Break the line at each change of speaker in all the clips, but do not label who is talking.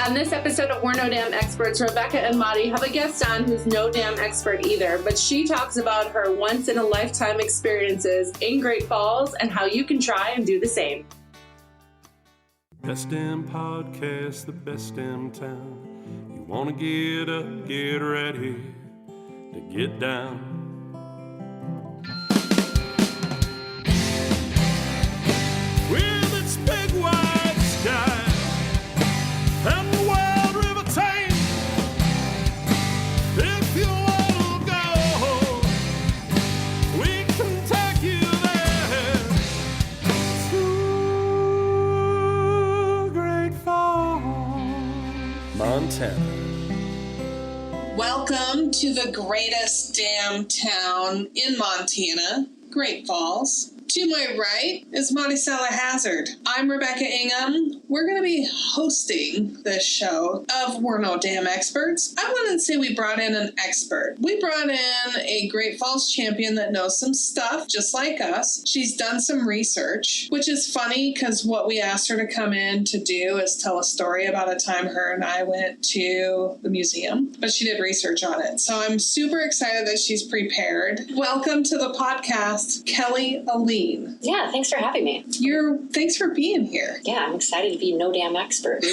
On this episode of We're No Damn Experts, Rebecca and Madi have a guest on who's no damn expert either, but she talks about her once-in-a-lifetime experiences in Great Falls and how you can try and do the same.
Best damn podcast, the best damn town. You want to get up, get ready to get down. With its big wide sky and the wild river Thames, if you want to go, we can take you there to Great Falls, Montana.
Welcome to the greatest damn town in Montana, Great Falls. To my right is Madi Hazard. I'm Rebecca Ingham. We're going to be hosting this show of We're No Damn Experts. I wouldn't say we brought in an expert. We brought in a Great Falls champion that knows some stuff, just like us. She's done some research, which is funny because what we asked her to come in to do is tell a story about a time her and I went to the museum, but she did research on it. So I'm super excited that she's prepared. Welcome to the podcast, Kelly Aline.
Yeah, thanks for having me.
Thanks for being here.
Yeah, I'm excited to be no damn expert.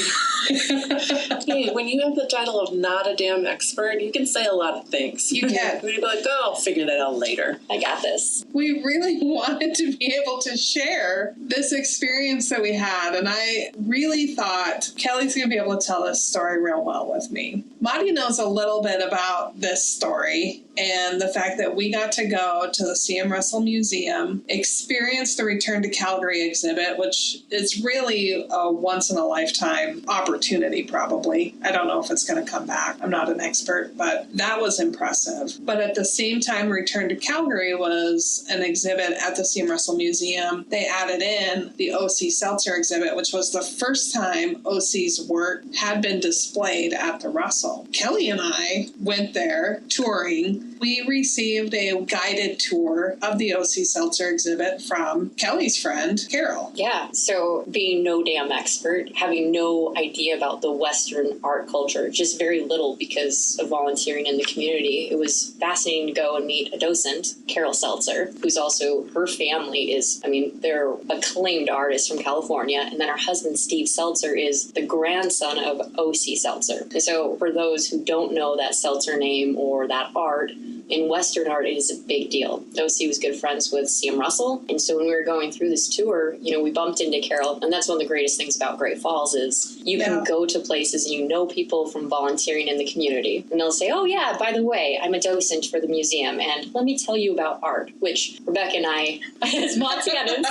Hey, when you have the title of not a damn expert, you can say a lot of things.
You can.
You'd be like, oh, I'll figure that out later.
I got this.
We really wanted to be able to share this experience that we had, and I really thought Kelly's going to be able to tell this story real well with me. Madi knows a little bit about this story and the fact that we got to go to the C.M. Russell Museum, experience the Return to Calgary exhibit, which is really a once-in-a-lifetime opportunity, probably. I don't know if it's going to come back. I'm not an expert, but that was impressive. But at the same time, Return to Calgary was an exhibit at the C.M. Russell Museum. They added in the Oc Seltzer Exhibit, which was the first time OC's work had been displayed at the Russell. Kelly and I went there touring. We received a guided tour of the Oc Seltzer exhibit from Kelly's friend, Carol.
Yeah, so being no damn expert, having no idea about the Western art culture, just very little because of volunteering in the community. It was fascinating to go and meet a docent, Carol Seltzer, who's also, her family is, they're acclaimed artists from California, and then her husband, Steve Seltzer, is the grandson of Oc Seltzer. And so for those who don't know that Seltzer name or that art, in Western art, it is a big deal. OC was good friends with C.M. Russell. And so when we were going through this tour, we bumped into Carol. And that's one of the greatest things about Great Falls is you can go to places and you know people from volunteering in the community. And they'll say, oh, yeah, by the way, I'm a docent for the museum. And let me tell you about art, which Rebecca and I, as Montanans,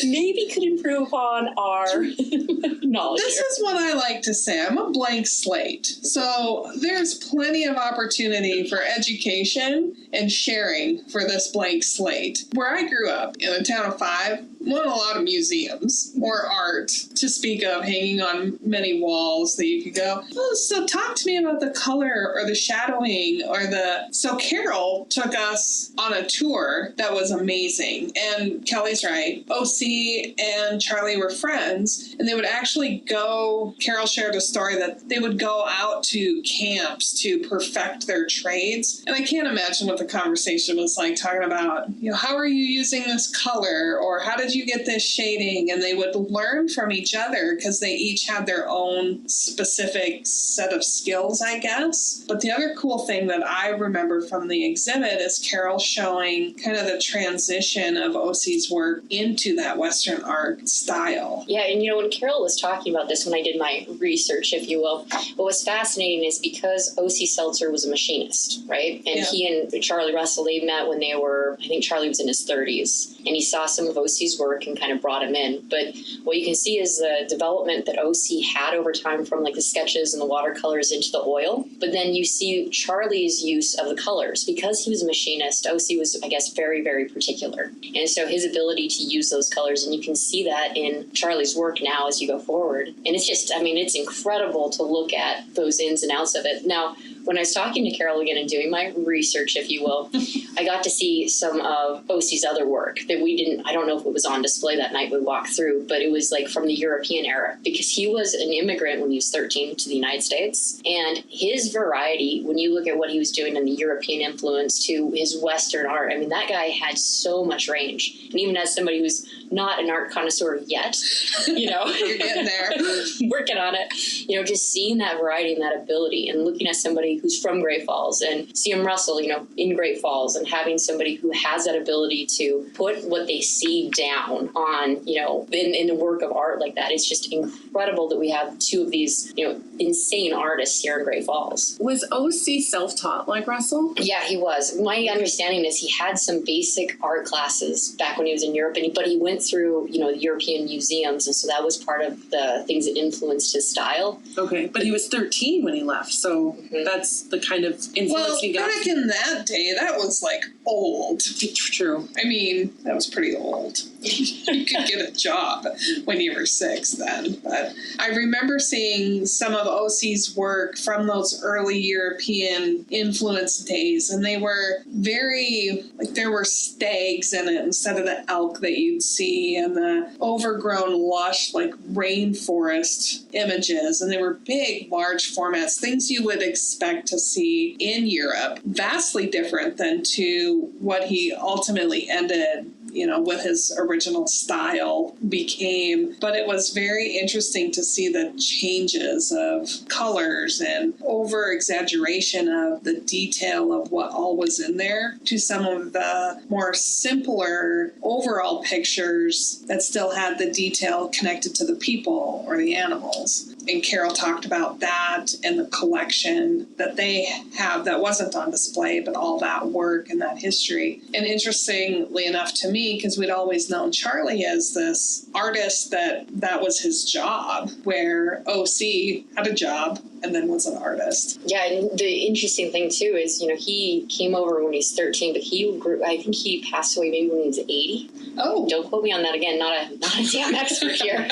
maybe could improve upon our knowledge.
This is what I like to say. I'm a blank slate. So there's plenty of opportunity for education and sharing for this blank slate. Where I grew up, in a town of 5, wasn't a lot of museums or art to speak of hanging on many walls that you could go, oh, so talk to me about the color or the shadowing So Carol took us on a tour that was amazing. And Kelly's right. OC and Charlie were friends, and they would actually Carol shared a story that they would go out to camps to perfect their trades. And I can't imagine what the conversation was like, talking about, how are you using this color, or how did you get this shading? And they would learn from each other because they each had their own specific set of skills, I guess. But the other cool thing that I remember from the exhibit is Carol showing kind of the transition of OC's work into that Western art style.
Yeah, and when Carol was talking about this, when I did my research, if you will, what was fascinating is because Oc Seltzer was a machinist, right? And he and Charlie Russell, they met when they were, I think Charlie was in his 30s, and he saw some of OC's work and kind of brought him in. But what you can see is the development that OC had over time from like the sketches and the watercolors into the oil. But then you see Charlie's use of the colors. Because he was a machinist, OC was, I guess, very, very particular. And so his ability to use those colors, and you can see that in Charlie's work now as you go forward. And it's just, it's incredible to look at those ins and outs of it. Now, when I was talking to Carol again and doing my research, if you will, I got to see some of OC's other work that I don't know if it was on display that night we walked through, but it was like from the European era, because he was an immigrant when he was 13 to the United States. And his variety, when you look at what he was doing in the European influence to his Western art, I mean, that guy had so much range. And even as somebody who's not an art connoisseur yet, you know,
You're getting there.
working on it, you know, just seeing that variety and that ability, and looking at somebody who's from Great Falls and C.M. Russell, you know, in Great Falls, and having somebody who has that ability to put what they see down on, you know, in a work of art like that. It's just incredible that we have two of these, you know, insane artists here in Great Falls.
Was OC self-taught like Russell?
Yeah, he was. My understanding is he had some basic art classes back when he was in Europe, but he went through, you know, the European museums, and so that was part of the things that influenced his style.
Okay, but he was 13 when he left, so that's the kind of influence he got.
Back in that day, that was like old.
True.
I mean, that was pretty old. You could get a job when you were 6 then. But I remember seeing some of OC's work from those early European influence days, and they were very, like, there were stags in it instead of the elk that you'd see, and the overgrown, lush, like, rainforest images, and they were big, large formats, things you would expect to see in Europe, vastly different than to what he ultimately ended, you know, with his original style became. But it was very interesting to see the changes of colors and over exaggeration of the detail of what all was in there to some of the more simpler overall pictures that still had the detail connected to the people or the animals. And Carol talked about that and the collection that they have that wasn't on display, but all that work and that history. And interestingly enough to me, because we'd always known Charlie as this artist that was his job, where OC had a job and then was an artist.
Yeah, and the interesting thing too is, you know, he came over when he's 13, but I think he passed away maybe when he was 80.
Oh.
Don't quote me on that again, not a damn expert here.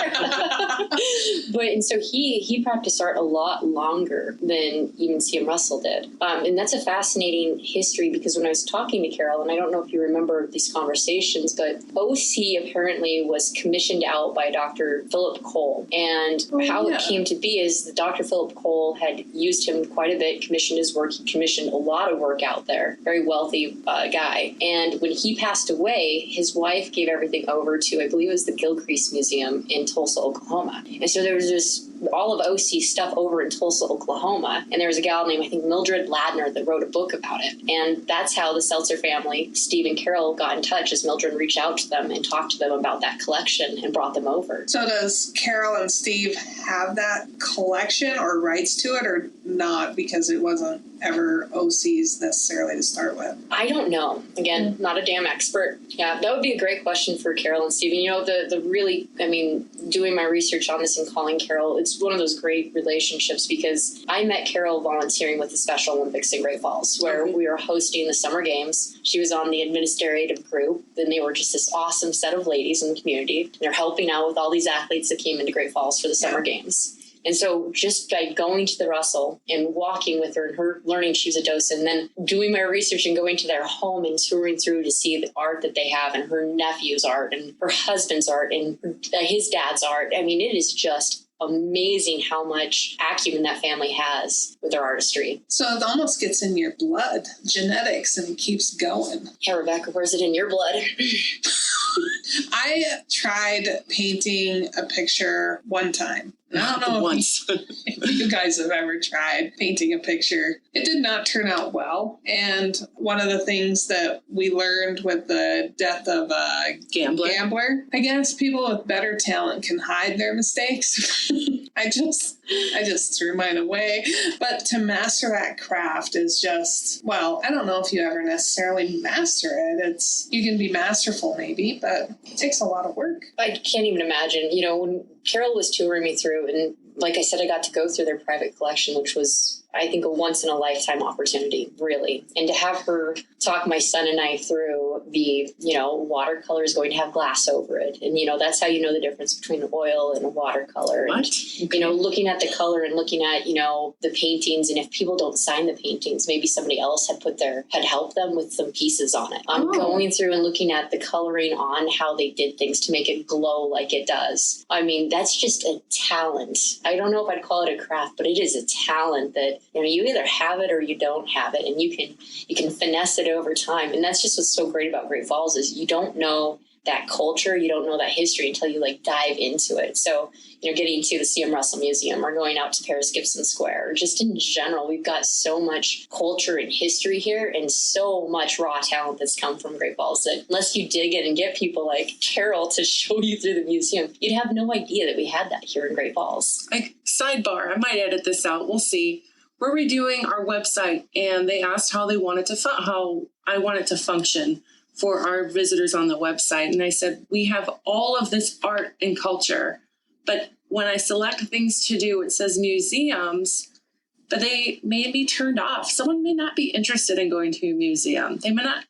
And so he practiced art a lot longer than even C.M. Russell did. And that's a fascinating history, because when I was talking to Carol, and I don't know if you remember these conversations, but OC apparently was commissioned out by Dr. Philip Cole. And how it came to be is that Dr. Philip Cole had used him quite a bit, commissioned his work. He commissioned a lot of work out there, very wealthy guy. And when he passed away, his wife gave everything over to, I believe it was the Gilcrease Museum in Tulsa, Oklahoma. And so there was this all of OC stuff over in Tulsa, Oklahoma. And there was a gal named, I think, Mildred Ladner, that wrote a book about it. And that's how the Seltzer family, Steve and Carol, got in touch, as Mildred reached out to them and talked to them about that collection and brought them over.
So does Carol and Steve have that collection or rights to it, or not, because it wasn't ever OC's necessarily to start with?
I don't know. Again, not a damn expert. Yeah, that would be a great question for Carol and Steve. You know, the really, I mean, doing my research on this and calling Carol, it's one of those great relationships, because I met Carol volunteering with the Special Olympics in Great Falls, where we were hosting the Summer Games. She was on the administrative group, and they were just this awesome set of ladies in the community. And they're helping out with all these athletes that came into Great Falls for the Summer Games. And so just by going to the Russell and walking with her and her learning she was a docent, and then doing my research and going to their home and touring through to see the art that they have, and her nephew's art and her husband's art and his dad's art. I mean, it is just amazing how much acumen that family has with their artistry.
So it almost gets in your blood, genetics, and it keeps going.
Hey, Rebecca, where's it in your blood?
I tried painting a picture one time. I don't know if you guys have ever tried painting a picture. It did not turn out well. And one of the things that we learned with the death of a gambler, I guess people with better talent can hide their mistakes. I just threw mine away. But to master that craft is just, well, I don't know if you ever necessarily master it. You can be masterful maybe, but it takes a lot of work.
I can't even imagine, you know, when Carol was touring me through, and like I said, I got to go through their private collection, which was I think, a once-in-a-lifetime opportunity, really. And to have her talk my son and I through the, watercolor is going to have glass over it. And, that's how you know the difference between oil and a watercolor.
What?
And, looking at the color and looking at, the paintings. And if people don't sign the paintings, maybe somebody else had helped them with some pieces on it. Going through and looking at the coloring on how they did things to make it glow like it does. I mean, that's just a talent. I don't know if I'd call it a craft, but it is a talent that, you either have it or you don't have it, and you can finesse it over time. And that's just what's so great about Great Falls is you don't know that culture, you don't know that history until you dive into it. So, getting to the C.M. Russell Museum or going out to Paris Gibson Square, or just in general, we've got so much culture and history here and so much raw talent that's come from Great Falls that unless you dig in and get people like Carol to show you through the museum, you'd have no idea that we had that here in Great Falls.
Sidebar, I might edit this out. We'll see. We're redoing our website, and they asked how I want it to function for our visitors on the website. And I said, we have all of this art and culture, but when I select things to do, it says museums, but they may be turned off. Someone may not be interested in going to a museum.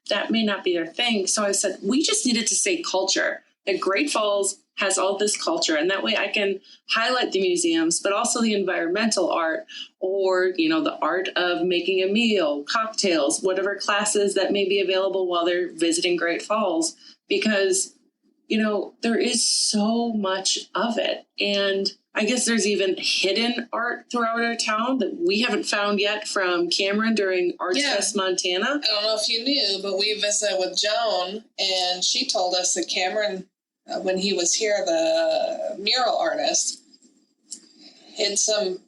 That may not be their thing. So I said, we just needed to say culture, that Great Falls has all this culture. And that way I can highlight the museums, but also the environmental art or, the art of making a meal, cocktails, whatever classes that may be available while they're visiting Great Falls, because, there is so much of it. And I guess there's even hidden art throughout our town that we haven't found yet from Cameron during Arts Fest Montana.
I don't know if you knew, but we visited with Joan, and she told us that Cameron, when he was here, the mural artist, hid some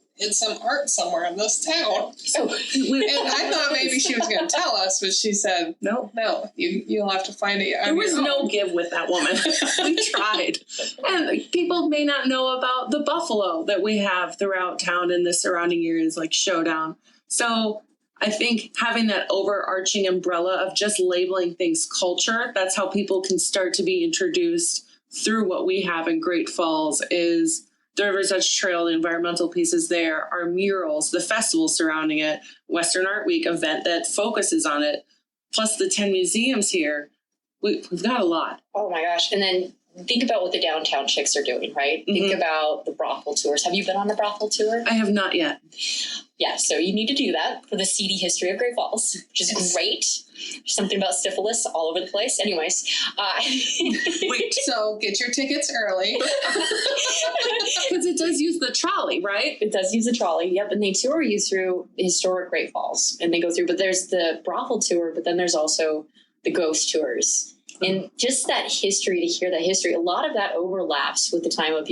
art somewhere in this town. And I thought maybe she was going to tell us, but she said, no, you'll have to find it.
There was no give with that woman. We tried. And people may not know about the buffalo that we have throughout town and the surrounding areas like Showdown. So I think having that overarching umbrella of just labeling things culture, that's how people can start to be introduced through what we have in Great Falls is the River's Edge Trail, the environmental pieces there, our murals, the festival surrounding it, Western Art Week event that focuses on it, plus the 10 museums here. We've got a lot.
Oh my gosh. And then think about what the downtown chicks are doing, right? Mm-hmm. Think about the Brothel Tours. Have you been on the Brothel Tour?
I have not yet.
Yeah, so you need to do that for the seedy history of Great Falls, which is great. There's something about syphilis all over the place. Anyways.
Wait, so get your tickets early.
Because it does use the trolley, right?
It does use the trolley, yep. And they tour you through historic Great Falls. And they go through, but there's the Brothel Tour, but then there's also the ghost tours. And just that history, to hear that history, a lot of that overlaps with the time of,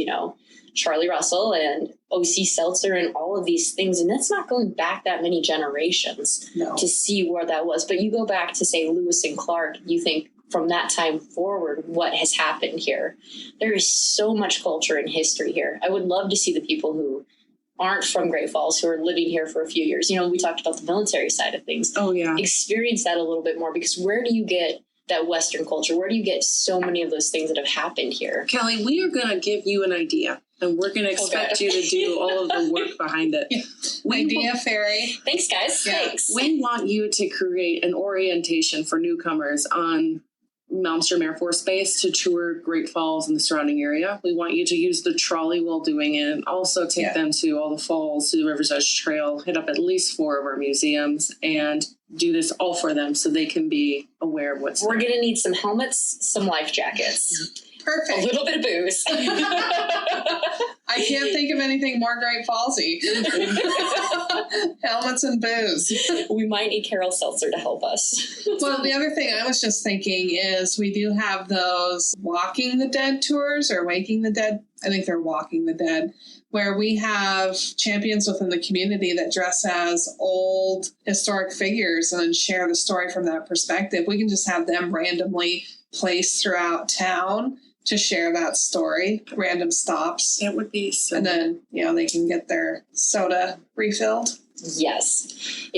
Charlie Russell and Oc Seltzer and all of these things. And that's not going back that many generations to see where that was. But you go back to, say, Lewis and Clark, you think from that time forward, what has happened here? There is so much culture and history here. I would love to see the people who aren't from Great Falls, who are living here for a few years. We talked about the military side of things.
Oh, yeah.
Experience that a little bit more, because where do you get that Western culture? Where do you get so many of those things that have happened here?
Kelly, we are going to give you an idea, and we're going to expect you to do all of the work behind it.
Idea fairy.
Thanks, guys.
Yeah.
Thanks.
We want you to create an orientation for newcomers on Malmstrom Air Force Base to tour Great Falls and the surrounding area. We want you to use the trolley while doing it. Also take them to all the falls, to the River's Edge Trail, hit up at least 4 of our museums, and do this all for them so they can be aware of what's
We're going to need some helmets, some life jackets.
Perfect.
A little bit of booze.
I can't think of anything more Great Fallsy. Helmets and booze.
We might need Carol Seltzer to help us.
Well, the other thing I was just thinking is we do have those Walking the Dead tours, or Waking the Dead. I think they're Walking the Dead, where we have champions within the community that dress as old historic figures and then share the story from that perspective. We can just have them randomly placed throughout town to share that story, random stops.
That would be so.
And then, they can get their soda refilled.
Yes.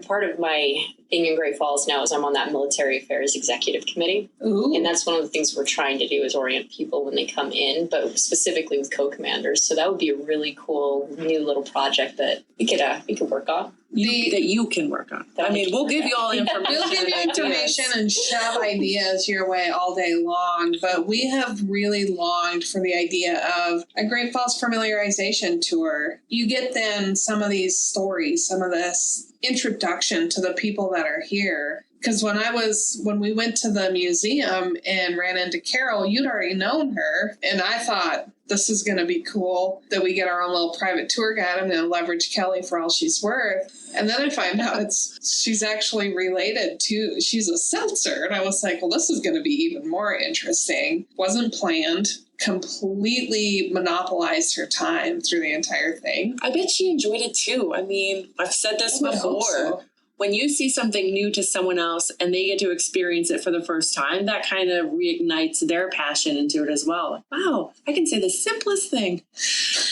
Part of my thing in Great Falls now is I'm on that military affairs executive committee.
Ooh.
And that's one of the things we're trying to do is orient people when they come in, but specifically with co-commanders. So that would be a really cool new little project that we could work on.
That you can work on. I mean, we'll give you all the information.
We'll give you information and shove ideas your way all day long, but we have really longed for the idea of a Great Falls familiarization tour. You get then some of these stories, some of this introduction to the people that are here. Because when we went to the museum and ran into Carol, you'd already known her. And I thought, this is going to be cool that we get our own little private tour guide. I'm going to leverage Kelly for all she's worth. And then I find out she's actually related to, she's a Seltzer. And I was like, well, this is going to be even more interesting. Wasn't planned. Completely monopolized her time through the entire thing.
I bet she enjoyed it too. I mean, I've said this before.
So.
When you see something new to someone else and they get to experience it for the first time, that kind of reignites their passion into it as well. Wow, I can say the simplest thing.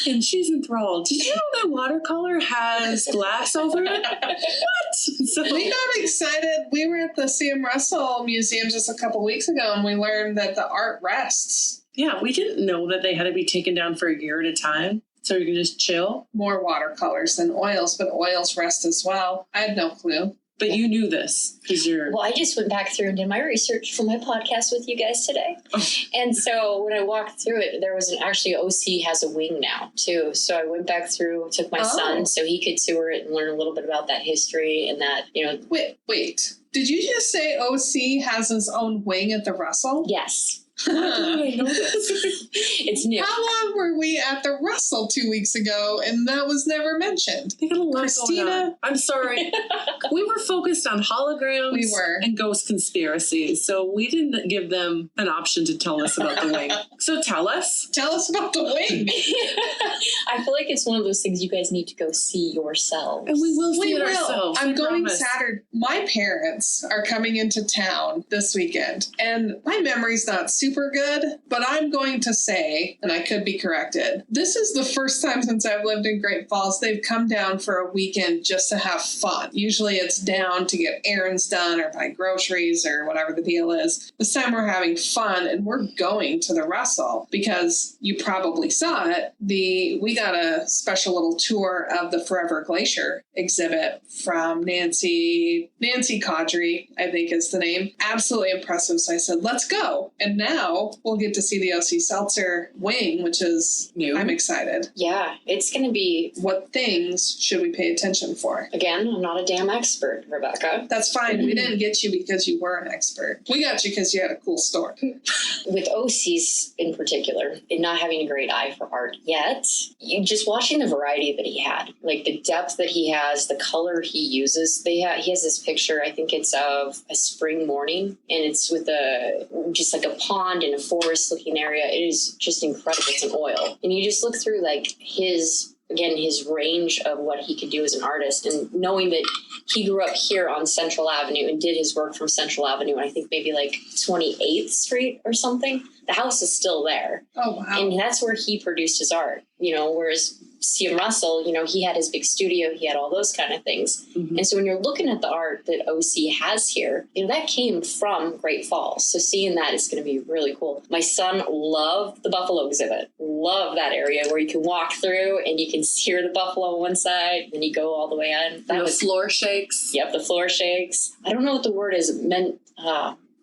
And she's enthralled. Did you know that watercolor has glass over it? What? So
we got excited. We were at the C.M. Russell Museum just a couple weeks ago, and we learned that the art rests.
Yeah, we didn't know that they had to be taken down for a year at a time. So you can just chill?
More watercolors than oils, but oils rest as well. I had no clue.
But you knew this because you're...
Well, I just went back through and did my research for my podcast with you guys today. And so when I walked through it, there was actually OC has a wing now, too. So I went back through, took my son so he could tour it and learn a little bit about that history and that,
Wait. Did you just say OC has his own wing at the Russell?
Yes.
How did I know this?
It's new.
How long were we at the Russell 2 weeks ago and that was never mentioned?
They got a lot
Christina?
going on. I'm sorry. We were focused on holograms and ghost conspiracies, so we didn't give them an option to tell us about the wing. So tell us.
Tell us about the wing.
I feel like it's one of those things you guys need to go see yourselves.
And we will see it ourselves.
I'm going Saturday. My parents are coming into town this weekend, and my memory's not super good, but I'm going to say, and I could be corrected, this is the first time since I've lived in Great Falls they've come down for a weekend just to have fun. Usually it's down to get errands done or buy groceries or whatever the deal is. This time we're having fun and we're going to the Russell because you probably saw it. We got a special little tour of the Forever Glacier exhibit from Nancy Caudry, I think is the name. Absolutely impressive. So I said, let's go. And now we'll get to see the Oc Seltzer wing, which is new. I'm excited.
Yeah, it's going to be...
What things should we pay attention for?
Again, I'm not a damn expert, Rebecca.
That's fine. We didn't get you because you were an expert. We got you because you had a cool story.
With OCs in particular, and not having a great eye for art yet, just watching the variety that he had, like the depth that he has, the color he uses. He has this picture, I think it's of a spring morning, and it's with just like a pond in a forest looking area. It is just incredible. It's an oil. And you just look through like his range of what he could do as an artist, and knowing that he grew up here on Central Avenue and did his work from Central Avenue, I think maybe like 28th Street or something. The house is still there.
Oh, wow.
And that's where he produced his art, whereas C.M. Russell, he had his big studio, he had all those kind of things. Mm-hmm. And so when you're looking at the art that OC has here, that came from Great Falls. So seeing that is going to be really cool. My son loved the Buffalo exhibit. Love that area where you can walk through and you can hear the buffalo on one side and you go all the way in.
The floor shakes.
Yep, the floor shakes. I don't know what the word is.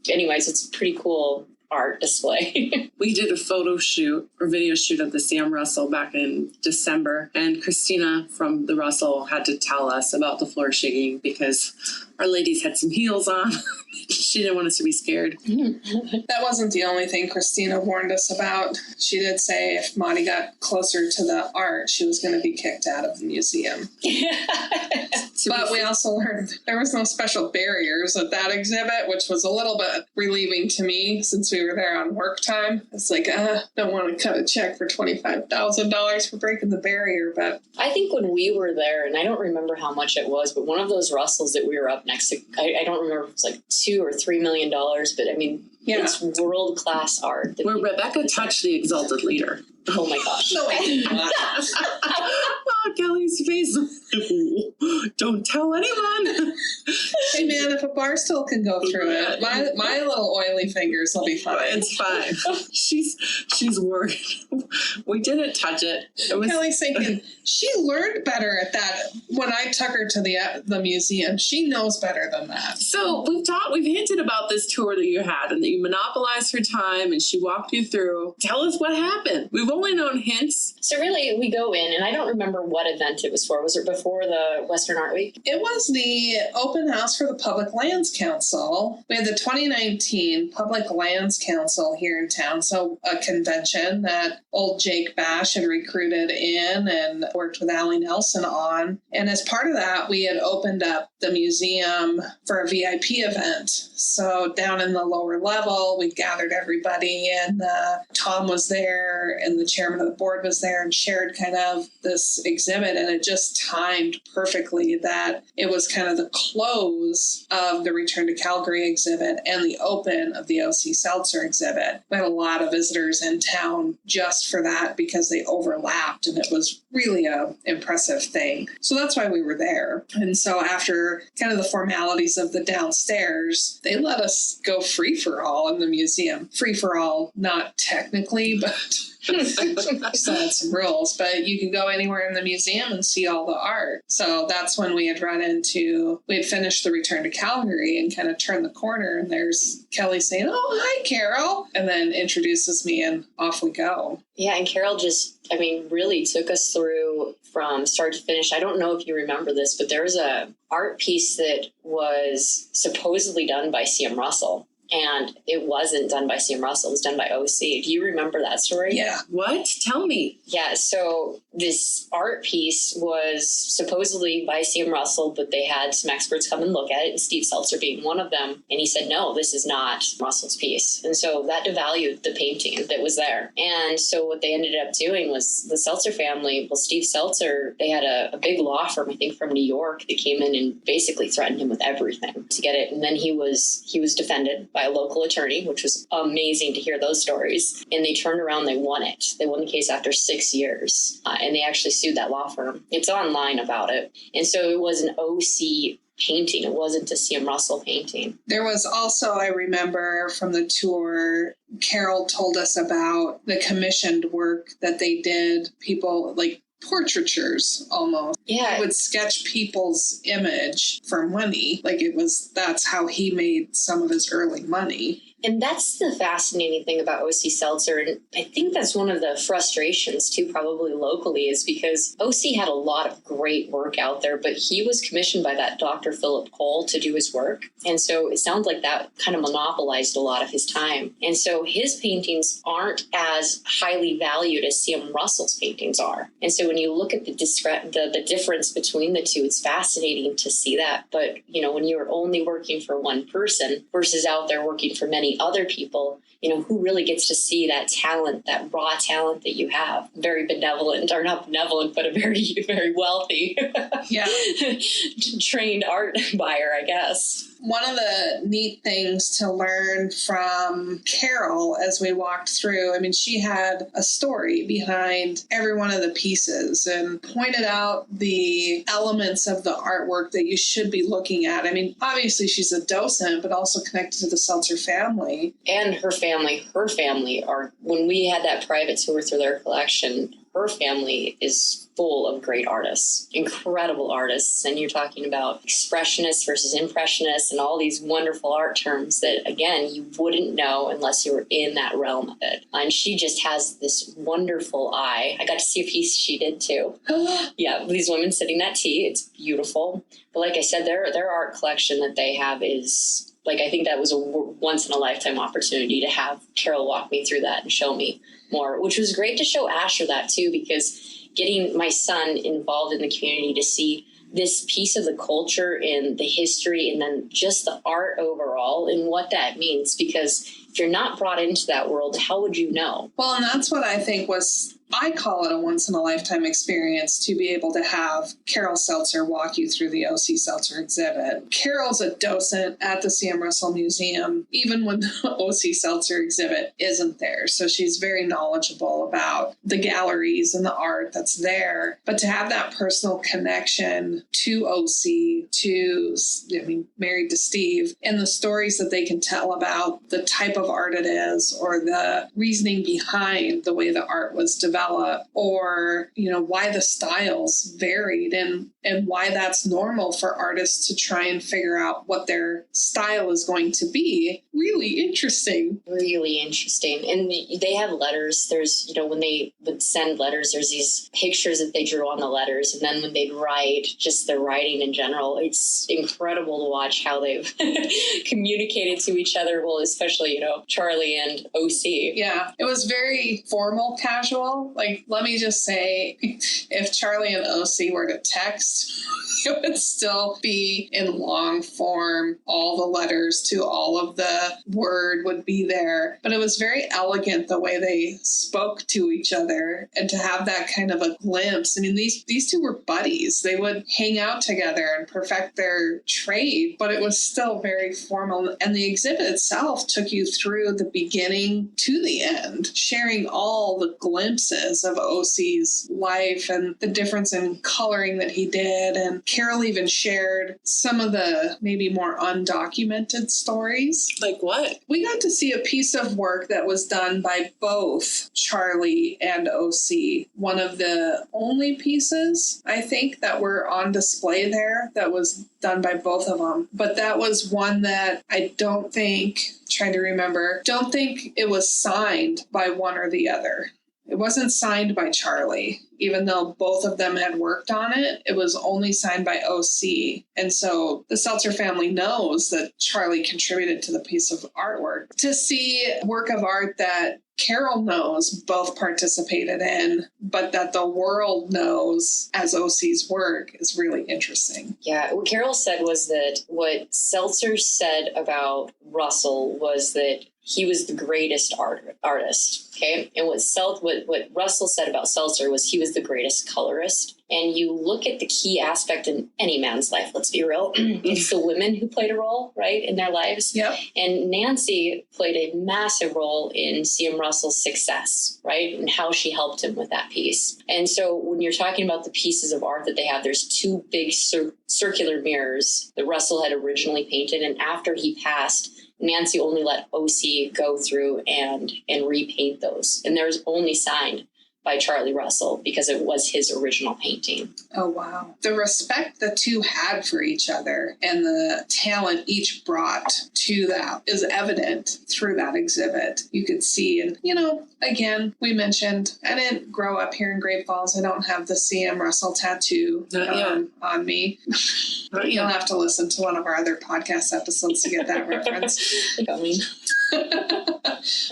Anyways, it's a pretty cool art display. We
did a photo shoot or video shoot of the C.M. Russell back in December, and Christina from the Russell had to tell us about the floor shaking because our ladies had some heels on. She didn't want us to be scared.
That wasn't the only thing Christina warned us about. She did say if Monty got closer to the art, she was going to be kicked out of the museum. But we also learned there was no special barriers at that exhibit, which was a little bit relieving to me since we were there on work time. It's like, don't want to cut a check for $25,000 for breaking the barrier. But
I think when we were there, and I don't remember how much it was, but one of those Russells that we were up next to, I don't remember if it was like $2 or $3 million, but I mean, it's world-class art.
Where Rebecca touched the exalted leader.
Oh my gosh.
No, I did not.
Oh, Kelly's face. Don't tell anyone.
Hey man, if a bar stool can go through it, my little oily fingers will be fine.
It's fine. She's worried. We didn't touch it.
Kelly's thinking she learned better at that when I took her to the museum. She knows better than that.
So we've hinted about this tour that you had and that you monopolized her time and she walked you through. Tell us what happened. We've only known hints.
So really, we go in, and I don't remember what event it was for. Was it before the Western Art Week?
It was the open house for the Public Lands Council. We had the 2019 Public Lands Council here in town, so a convention that old Jake Bash had recruited in and worked with Allie Nelson on. And as part of that, we had opened up the museum for a VIP event. So down in the lower level, we gathered everybody, and Tom was there, and the chairman of the board was there, and shared kind of this exhibit. And it just timed perfectly that it was kind of the close of the Return to Calgary exhibit and the open of the Oc Seltzer exhibit. We had a lot of visitors in town just for that because they overlapped, and it was really a impressive thing. So that's why we were there. And so after kind of the formalities of the downstairs, they let us go free for all in the museum. Free for all, not technically, but still had some rules. But you can go anywhere in the museum and see all the art. So that's when we had finished the Return to Calgary and kind of turned the corner, and there's Kelly saying, "Oh, hi, Carol," and then introduces me, and off we go.
Yeah, and Carol really took us through from start to finish. I don't know if you remember this, but there was a art piece that was supposedly done by C.M. Russell. And it wasn't done by C.M. Russell. It was done by OC. Do you remember that story?
Yeah.
What? Tell me.
Yeah, so this art piece was supposedly by C.M. Russell, but they had some experts come and look at it, and Steve Seltzer being one of them. And he said, no, this is not Russell's piece. And so that devalued the painting that was there. And so what they ended up doing was the Seltzer family, Steve Seltzer, they had a big law firm, I think from New York, that came in and basically threatened him with everything to get it. And then he was defended by a local attorney, which was amazing to hear those stories. And they turned around, they won it. They won the case after 6 years. And they actually sued that law firm. It's online about it. And so it was an OC painting. It wasn't a C.M. Russell painting.
There was also, I remember from the tour, Carol told us about the commissioned work that they did. People like portraitures almost.
Yeah.
He would sketch people's image for money. That's how he made some of his early money.
And that's the fascinating thing about Oc Seltzer. And I think that's one of the frustrations, too, probably locally, is because OC had a lot of great work out there, but he was commissioned by that Dr. Philip Cole to do his work. And so it sounds like that kind of monopolized a lot of his time. And so his paintings aren't as highly valued as C.M. Russell's paintings are. And so when you look at the difference between the two, it's fascinating to see that. But, when you're only working for one person versus out there working for many other people, who really gets to see that talent, that raw talent that you have? Very benevolent, or not benevolent, but a very, very wealthy, trained art buyer, I guess.
One of the neat things to learn from Carol as we walked through, she had a story behind every one of the pieces and pointed out the elements of the artwork that you should be looking at. Obviously she's a docent, but also connected to the Seltzer family.
And her family are, when we had that private tour through their collection, her family is full of great artists, incredible artists. And you're talking about expressionists versus impressionists and all these wonderful art terms that, again, you wouldn't know unless you were in that realm of it. And she just has this wonderful eye. I got to see a piece she did too. Yeah, these women sitting at tea. It's beautiful. But like I said, their art collection that they have is, I think that was a once-in-a-lifetime opportunity to have Carol walk me through that and show me more, which was great to show Asher that too, because getting my son involved in the community to see this piece of the culture and the history and then just the art overall and what that means, because if you're not brought into that world, how would you know?
Well, and that's what I think I call it a once-in-a-lifetime experience to be able to have Carol Seltzer walk you through the Oc Seltzer exhibit. Carol's a docent at the C.M. Russell Museum, even when the Oc Seltzer exhibit isn't there. So she's very knowledgeable about the galleries and the art that's there. But to have that personal connection to OC, married to Steve, and the stories that they can tell about the type of art it is, or the reasoning behind the way the art was developed, or, why the styles varied and why that's normal for artists to try and figure out what their style is going to be. Really interesting.
Really interesting. And they have letters. There's, when they would send letters, there's these pictures that they drew on the letters. And then when they'd write, just their writing in general, it's incredible to watch how they've communicated to each other. Well, especially, Charlie and OC.
Yeah, it was very formal, casual. Like, let me just say, if Charlie and OC were to text, it would still be in long form. All the letters to all of the word would be there. But it was very elegant the way they spoke to each other, and to have that kind of a glimpse. I mean, these two were buddies. They would hang out together and perfect their trade, but it was still very formal. And the exhibit itself took you through the beginning to the end, sharing all the glimpses of OC's life and the difference in coloring that he did. And Carol even shared some of the maybe more undocumented stories.
Like what?
We got to see a piece of work that was done by both Charlie and OC. One of the only pieces, I think, that were on display there that was done by both of them. But that was one that I don't think it was signed by one or the other. It wasn't signed by Charlie, even though both of them had worked on it. It was only signed by OC. And so the Seltzer family knows that Charlie contributed to the piece of artwork. To see work of art that Carol knows both participated in, but that the world knows as OC's work is really interesting.
Yeah, what Carol said was that what Seltzer said about Russell was that he was the greatest artist, okay? And what Russell said about Seltzer was he was the greatest colorist. And you look at the key aspect in any man's life, let's be real. It's the women who played a role, right, in their lives.
Yep.
And Nancy played a massive role in C.M. Russell's success, right, and how she helped him with that piece. And so when you're talking about the pieces of art that they have, there's two big circular mirrors that Russell had originally painted. And after he passed, Nancy only let OC go through and repaint those. And there's only signed by Charlie Russell because it was his original painting.
Oh, wow. The respect the two had for each other and the talent each brought to that is evident through that exhibit. You could see, and, again, we mentioned, I didn't grow up here in Great Falls. I don't have the C.M. Russell tattoo on me. You'll have to listen to one of our other podcast episodes to get that reference.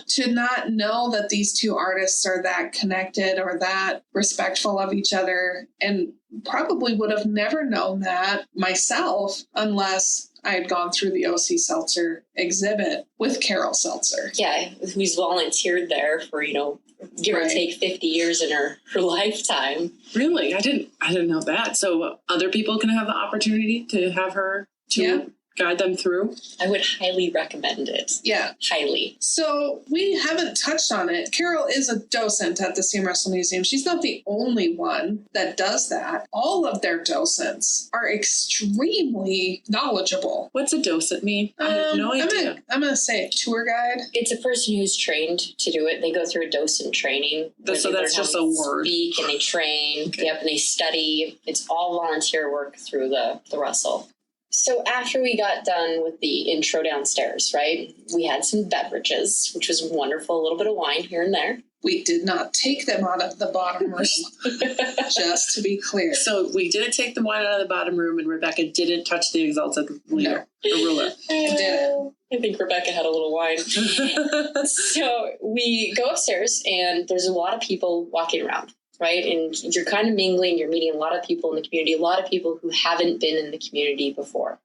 To not know that these two artists are that connected or that respectful of each other, and probably would have never known that myself unless I had gone through the Oc Seltzer exhibit with Carol Seltzer.
Yeah, who's volunteered there for, give or take 50 years in her lifetime.
Really? I didn't know that. So other people can have the opportunity to have her to guide them through?
I would highly recommend it.
Yeah.
Highly.
So we haven't touched on it. Carol is a docent at the C.M. Russell Museum. She's not the only one that does that. All of their docents are extremely knowledgeable.
What's a docent mean? I have no idea.
I'm going to say a tour guide.
It's a person who's trained to do it. They go through a docent training.
So that's just a word.
Speak and they train. Okay. Yep, and they study. It's all volunteer work through the Russell. So after we got done with the intro downstairs, right, we had some beverages, which was wonderful, a little bit of wine here and there.
We did not take them out of the bottom room, just to be clear.
So we didn't take the wine out of the bottom room, and Rebecca didn't touch the exalted ruler.
I didn't.
I think Rebecca had a little wine. So we go upstairs, and there's a lot of people walking around. Right. And you're kind of mingling. You're meeting a lot of people in the community, a lot of people who haven't been in the community before.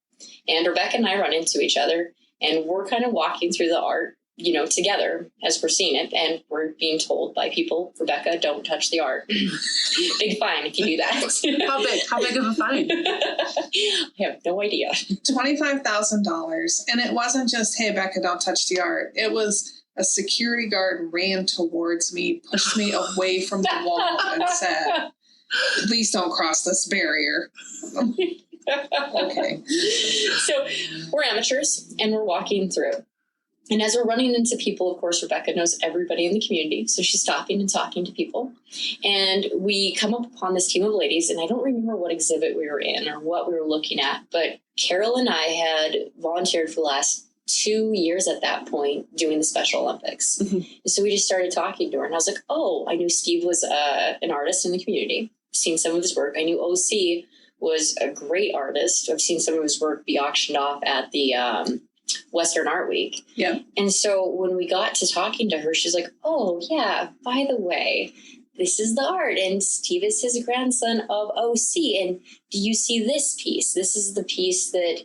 And Rebecca and I run into each other and we're kind of walking through the art together as we're seeing it. And we're being told by people, Rebecca, don't touch the art. Big fine if you do that.
How big of a fine?
I have no idea.
$25,000. And it wasn't just, hey, Becca, don't touch the art. It was a security guard ran towards me, pushed me away from the wall and said, please don't cross this barrier. Okay.
So we're amateurs and we're walking through. And as we're running into people, of course, Rebecca knows everybody in the community. So she's stopping and talking to people. And we come up upon this team of ladies. And I don't remember what exhibit we were in or what we were looking at. But Carol and I had volunteered for the last 2 years at that point doing the Special Olympics. Mm-hmm. And so we just started talking to her. And I was like, oh, I knew Steve was an artist in the community. I've seen some of his work. I knew OC was a great artist. I've seen some of his work be auctioned off at the Western Art Week.
Yeah.
And so when we got to talking to her, she's like, oh, yeah, by the way, this is the art. And Steve is his grandson of OC. And do you see this piece? This is the piece that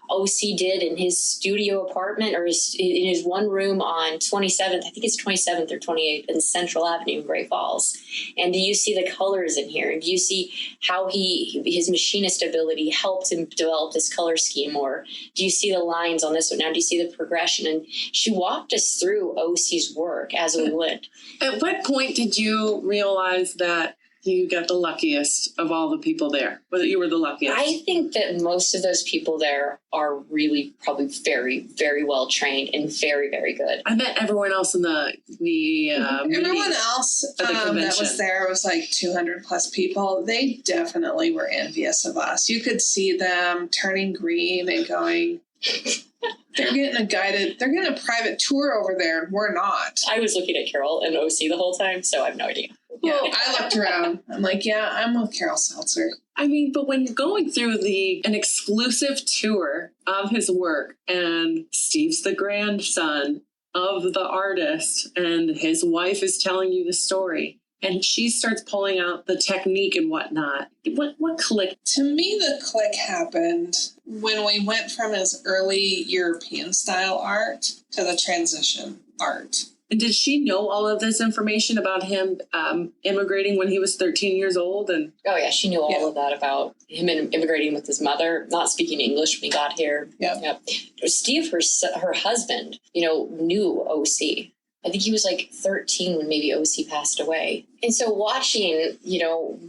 OC did in his studio apartment or in his one room on 27th, I think it's 27th or 28th in Central Avenue in Great Falls. And do you see the colors in here? And do you see how his machinist ability helped him develop this color scheme? Or do you see the lines on this one? Now, do you see the progression? And she walked us through OC's work as we went.
At what point did you realize that you got the luckiest of all the people there? Whether you were the luckiest?
I think that most of those people there are really probably very, very well trained and very, very good.
I met everyone else in the
everyone else that was there was like 200 plus people. They definitely were envious of us. You could see them turning green and going, they're getting a private tour over there and we're not.
I was looking at Carol and OC the whole time, so I have no idea.
Yeah, I looked around. I'm like, yeah, I'm with Carol Seltzer.
I mean, but when going through an exclusive tour of his work, and Steve's the grandson of the artist, and his wife is telling you the story, and she starts pulling out the technique and whatnot, what clicked?
To me, the click happened when we went from his early European style art to the transition art.
And did she know all of this information about him immigrating when he was 13 years old? And
oh, yeah, she knew all of that about him immigrating with his mother, not speaking English when he got here.
Yeah.
Steve, her husband, knew OC. I think he was like 13 when maybe OC passed away. And so watching,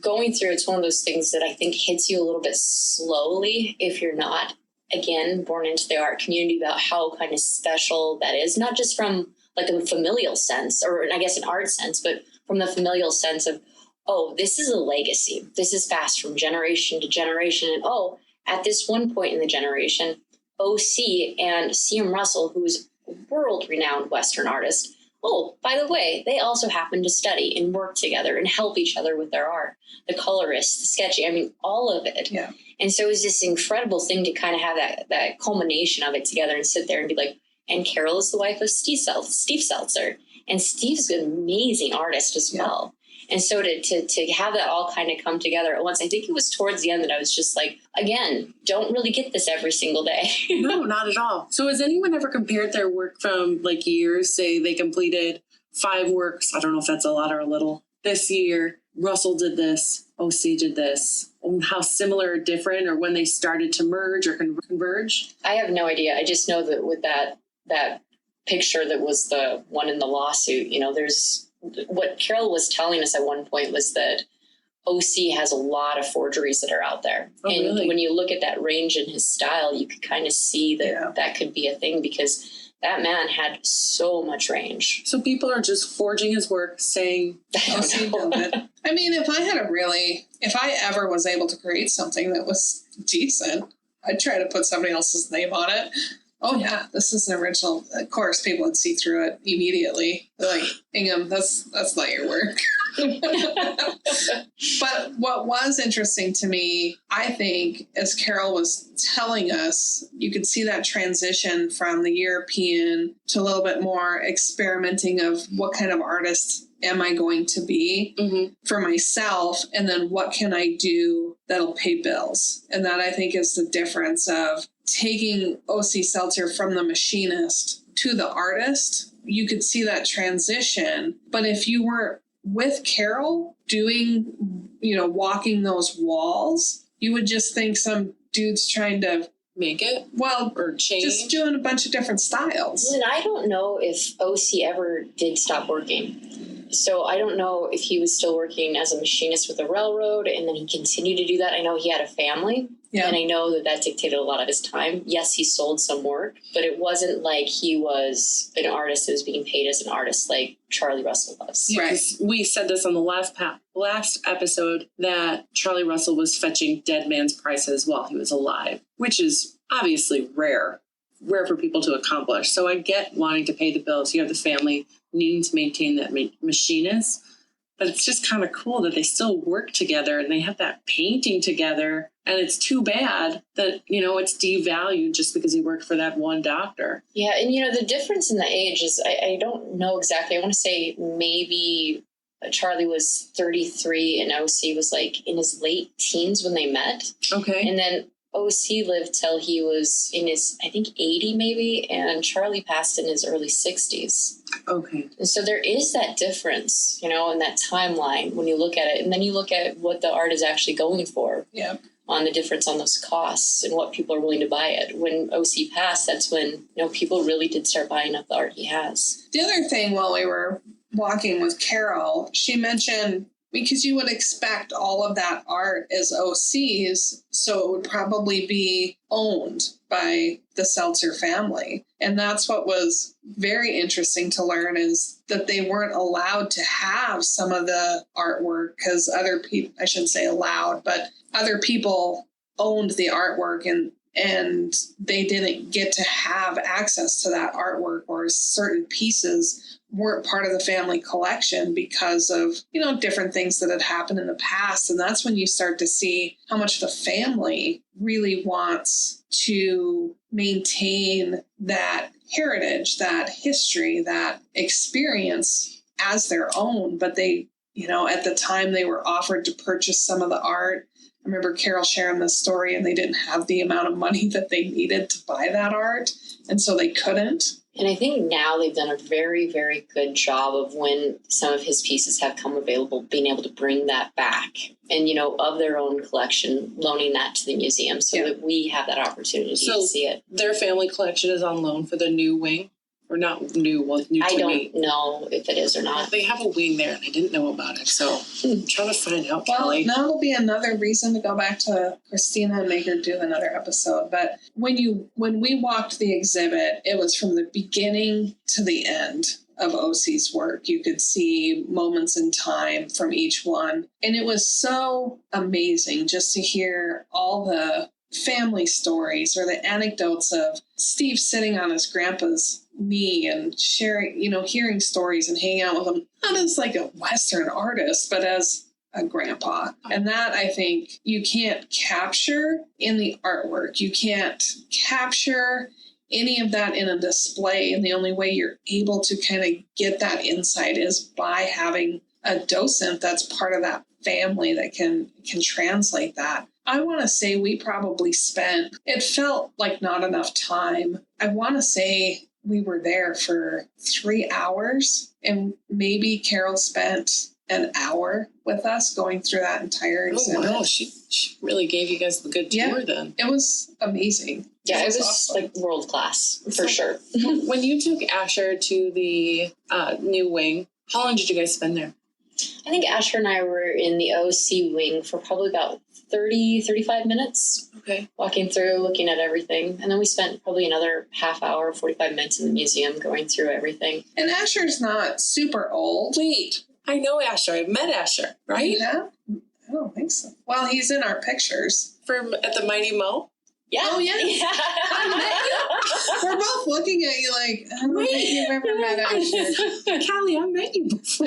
going through, it's one of those things that I think hits you a little bit slowly if you're not, again, born into the art community, about how kind of special that is, not just from like a familial sense, or I guess an art sense, but from the familial sense of, oh, this is a legacy. This is passed from generation to generation. And oh, at this one point in the generation, OC and C.M. Russell, who is a world-renowned Western artist, oh, by the way, they also happen to study and work together and help each other with their art. The colorists, the sketching, I mean, all of it.
Yeah.
And so it was this incredible thing to kind of have that culmination of it together and sit there and be like, and Carol is the wife of Steve Seltzer. And Steve's an amazing artist as well. And so to have that all kind of come together at once, I think it was towards the end that I was just like, again, don't really get this every single day.
No, not at all. So has anyone ever compared their work from like years, say they completed 5 works, I don't know if that's a lot or a little, this year, Russell did this, OC did this, how similar or different, or when they started to merge or converge?
I have no idea. I just know that with that picture that was the one in the lawsuit, there's what Carol was telling us at one point was that OC has a lot of forgeries that are out there.
Oh,
and
really?
When you look at that range in his style, you could kind of see that that could be a thing, because that man had so much range.
So people are just forging his work, saying,
OC did it. I mean, if I ever was able to create something that was decent, I'd try to put somebody else's name on it. Oh, yeah, this is an original. Of course, people would see through it immediately. They're like, Ingham, that's not your work. But what was interesting to me, I think, as Carol was telling us, you could see that transition from the European to a little bit more experimenting of what kind of artist am I going to be for myself, and then what can I do that'll pay bills? And that, I think, is the difference of taking OC Seltzer from the machinist to the artist, you could see that transition. But if you were with Carol doing, walking those walls, you would just think some dude's trying to
make it
or
change,
just doing a bunch of different styles.
And I don't know if OC ever did stop working. So I don't know if he was still working as a machinist with the railroad and then he continued to do that. I know he had a family. Yeah. And I know that dictated a lot of his time. Yes, he sold some work, but it wasn't like he was an artist that was being paid as an artist like Charlie Russell was.
Right. We said this on the last episode that Charlie Russell was fetching dead man's prices while he was alive, which is obviously rare for people to accomplish. So I get wanting to pay the bills. You have the family needing to maintain that machinist, but it's just kind of cool that they still work together and they have that painting together. And it's too bad that, it's devalued just because he worked for that one doctor.
Yeah. And, the difference in the age is, I don't know exactly. I want to say maybe Charlie was 33 and OC was like in his late teens when they met.
Okay.
And then OC lived till he was in his, I think, 80 maybe, and Charlie passed in his early 60s.
Okay.
And so there is that difference, in that timeline when you look at it. And then you look at what the art is actually going for.
Yeah.
On the difference on those costs and what people are willing to buy it. When OC passed, that's when, people really did start buying up the art he has.
The other thing while we were walking with Carol, she mentioned, because you would expect all of that art as OC's, so it would probably be owned by the Seltzer family. And that's what was very interesting to learn, is that they weren't allowed to have some of the artwork because other people, I shouldn't say allowed, but other people owned the artwork and they didn't get to have access to that artwork, or certain pieces weren't part of the family collection because of, different things that had happened in the past. And that's when you start to see how much the family really wants to maintain that heritage, that history, that experience as their own. But they, at the time they were offered to purchase some of the art. I remember Carol sharing this story, and they didn't have the amount of money that they needed to buy that art. And so they couldn't.
And I think now they've done a very, very good job of, when some of his pieces have come available, being able to bring that back and, of their own collection, loaning that to the museum so that we have that opportunity to see it.
Their family collection is on loan for the new wing. Or not new, new to me.
I don't know if it is or not.
They have a wing there, and I didn't know about it, so I'm trying to find out, Kelly.
Well, now will be another reason to go back to Christina and make her do another episode. But when we walked the exhibit, it was from the beginning to the end of OC's work. You could see moments in time from each one. And it was so amazing just to hear all the family stories or the anecdotes of Steve sitting on his grandpa's knee and sharing, hearing stories and hanging out with him, not as like a Western artist, but as a grandpa. And that, I think, you can't capture in the artwork. You can't capture any of that in a display. And the only way you're able to kind of get that insight is by having a docent that's part of that family that can translate that. I want to say we probably spent, it felt like not enough time. I want to say we were there for 3 hours, and maybe Carol spent an hour with us going through that entire exhibit.
Oh, wow. She really gave you guys the good tour then.
It was amazing.
Yeah, it was awesome. Like world class, for sure.
When you took Asher to the new wing, how long did you guys spend there?
I think Asher and I were in the OC wing for probably about 35 minutes.
Okay.
Walking through, looking at everything. And then we spent probably another half hour, 45 minutes in the museum going through everything.
And Asher's not super old.
Wait, I know Asher. I've met Asher, right?
Yeah? I don't think so. Well, he's in our pictures.
At the Mighty Mo?
Yeah.
Oh, yeah. I met you. We're both looking at you like, I don't think you've ever met Asher.
Callie, I met you before.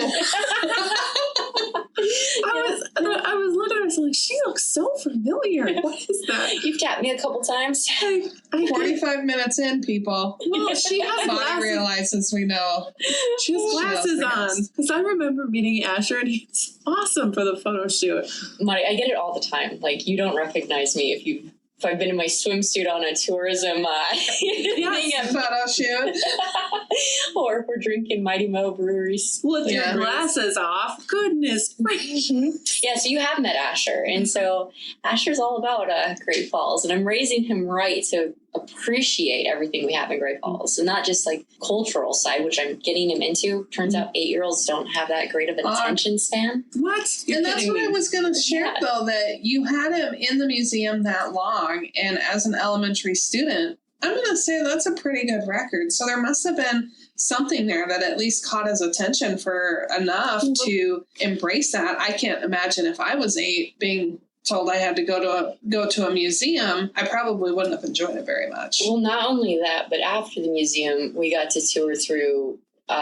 I was looking at her, so like, she looks so familiar. What is that?
You've tapped me a couple times.
45 minutes in, people.
Well, she has
glasses. Realizes we know.
She has glasses on. Because I remember meeting Asher, and he's awesome for the photo shoot.
Marty, I get it all the time. Like, you don't recognize me if you've if I've been in my swimsuit on a tourism thing,
Photo shoot.
or if we're drinking Mighty Mo breweries.
With your glasses off. Goodness gracious.
Yeah, so you have met Asher. And so Asher's all about Great Falls. And I'm raising him right to appreciate everything we have in Great Falls. And not just like cultural side, which I'm getting him into. Turns out 8-year-olds don't have that great of an attention span.
What?
And that's what I was going to share, though, that you had him in the museum that long. And as an elementary student, I'm going to say that's a pretty good record. So there must have been something there that at least caught his attention for enough to embrace that. I can't imagine if I was 8 being told I had to go to a museum, I probably wouldn't have enjoyed it very much.
Well, not only that, but after the museum, we got to tour through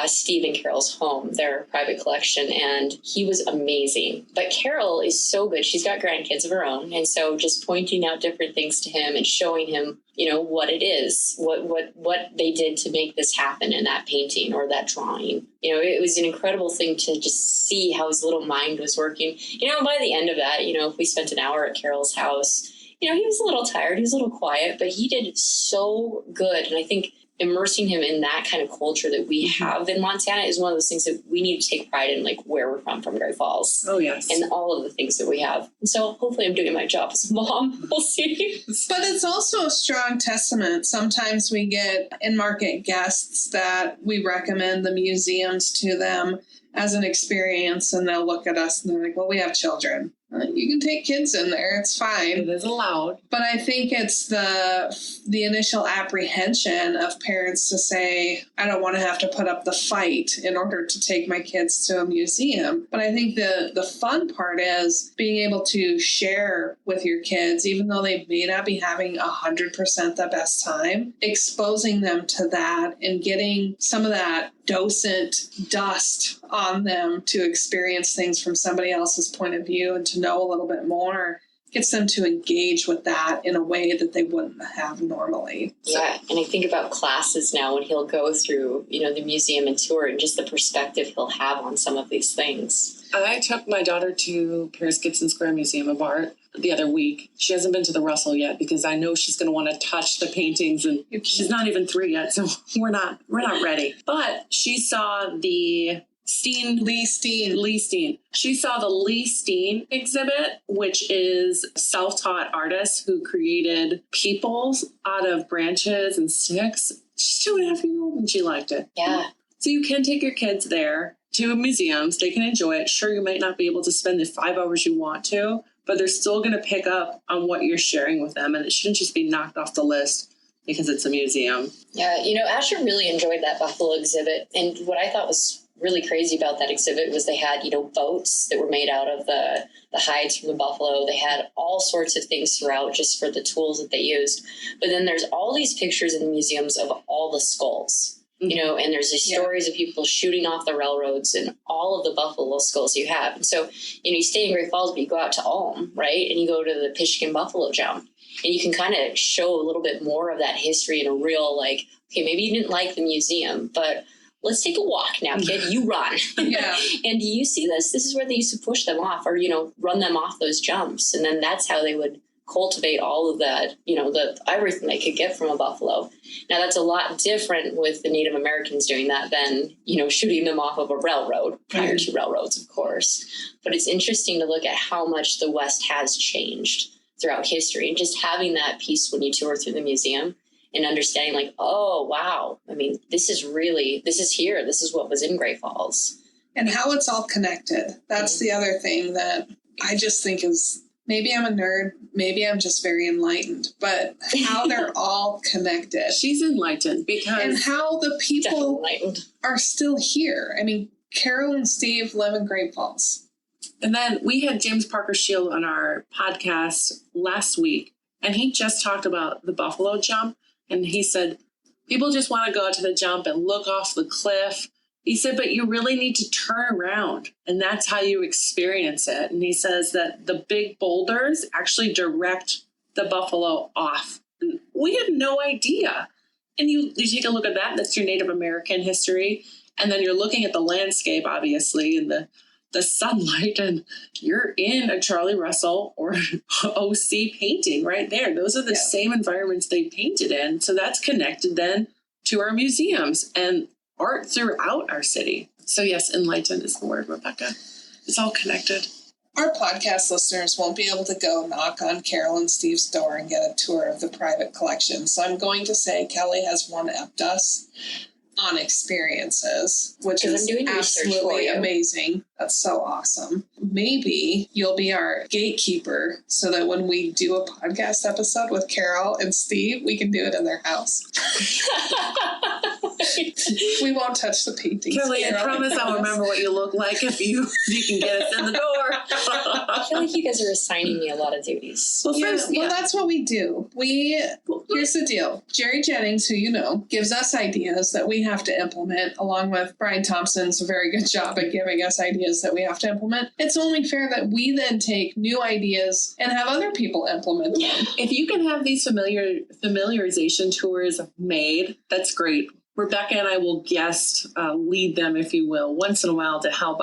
Steve and Carol's home, their private collection, and he was amazing. But Carol is so good. She's got grandkids of her own. And so just pointing out different things to him and showing him, what it is, what they did to make this happen in that painting or that drawing. It was an incredible thing to just see how his little mind was working. By the end of that, if we spent an hour at Carol's house, he was a little tired, he was a little quiet, but he did so good. And I think immersing him in that kind of culture that we have in Montana is one of those things that we need to take pride in, like where we're from Great Falls.
Oh, yes.
And all of the things that we have. And so hopefully I'm doing my job as a mom. We'll see.
But it's also a strong testament. Sometimes we get in-market guests that we recommend the museums to them as an experience, and they'll look at us and they're like, well, we have children. You can take kids in there. It's fine.
It is allowed.
But I think it's the initial apprehension of parents to say, I don't want to have to put up the fight in order to take my kids to a museum. But I think the fun part is being able to share with your kids, even though they may not be having 100% the best time, exposing them to that and getting some of that docent dust on them to experience things from somebody else's point of view and to know a little bit more gets them to engage with that in a way that they wouldn't have normally.
Yeah, and I think about classes now when he'll go through, the museum and tour and just the perspective he'll have on some of these things.
I took my daughter to Paris Gibson Square Museum of Art the other week. She hasn't been to the Russell yet because I know she's going to want to touch the paintings, and she's not even 3 yet, so we're not ready. But she saw the Lee Steen. She saw the Lee Steen exhibit, which is self-taught artist who created peoples out of branches and sticks. She's 2.5 years old and she liked it.
Yeah.
So you can take your kids there to museums. They can enjoy it. Sure, you might not be able to spend the 5 hours you want to, but they're still going to pick up on what you're sharing with them. And it shouldn't just be knocked off the list because it's a museum.
Yeah, Asher really enjoyed that buffalo exhibit. And what I thought was really crazy about that exhibit was they had, boats that were made out of the hides from the buffalo. They had all sorts of things throughout just for the tools that they used. But then there's all these pictures in the museums of all the skulls. And there's these stories of people shooting off the railroads and all of the buffalo skulls you have. And so, you stay in Great Falls, but you go out to Ulm, right? And you go to the Pichkin Buffalo Jump. And you can kind of show a little bit more of that history in a real, okay, maybe you didn't like the museum, but let's take a walk now, kid. You run.
Yeah.
And do you see this? This is where they used to push them off or, run them off those jumps. And then that's how they would cultivate all of that, everything they could get from a buffalo. Now, that's a lot different with the Native Americans doing that than, shooting them off of a railroad prior to railroads, of course. But it's interesting to look at how much the West has changed throughout history. And just having that piece when you tour through the museum and understanding oh, wow. I mean, this is here. This is what was in Great Falls.
And how it's all connected. That's the other thing that I just think is, maybe I'm a nerd, maybe I'm just very enlightened, but how they're all connected.
She's enlightened because...
And how the people are still here. I mean, Carol and Steve live in Great Falls.
And then we had James Parker Shield on our podcast last week, and he just talked about the buffalo jump. And he said, people just want to go to the jump and look off the cliff. He said, but you really need to turn around, and that's how you experience it. And he says that the big boulders actually direct the buffalo off. And we had no idea. And you take a look at that. That's your Native American history. And then you're looking at the landscape, obviously, and the the sunlight and you're in a Charlie Russell or OC painting right there. Those are the same environments they painted in. So that's connected then to our museums and art throughout our city. So yes, enlightened is the word, Rebecca. It's all connected.
Our podcast listeners won't be able to go knock on Carol and Steve's door and get a tour of the private collection. So I'm going to say Kelly has one-upped us on experiences, which is absolutely amazing. That's so awesome. Maybe you'll be our gatekeeper so that when we do a podcast episode with Carol and Steve, we can do it in their house. We won't touch the paintings.
Kelly, I promise I'll remember what you look like if you can get us in the door.
I feel like you guys are assigning me a lot of duties.
Well, that's what we do. Here's the deal. Jerry Jennings, who you know, gives us ideas that we have to implement, along with Brian Thompson's a very good job at giving us ideas that we have to implement. It's only fair that we then take new ideas and have other people implement them.
If you can have these familiarization tours made, that's great. Rebecca and I will lead them, if you will, once in a while to help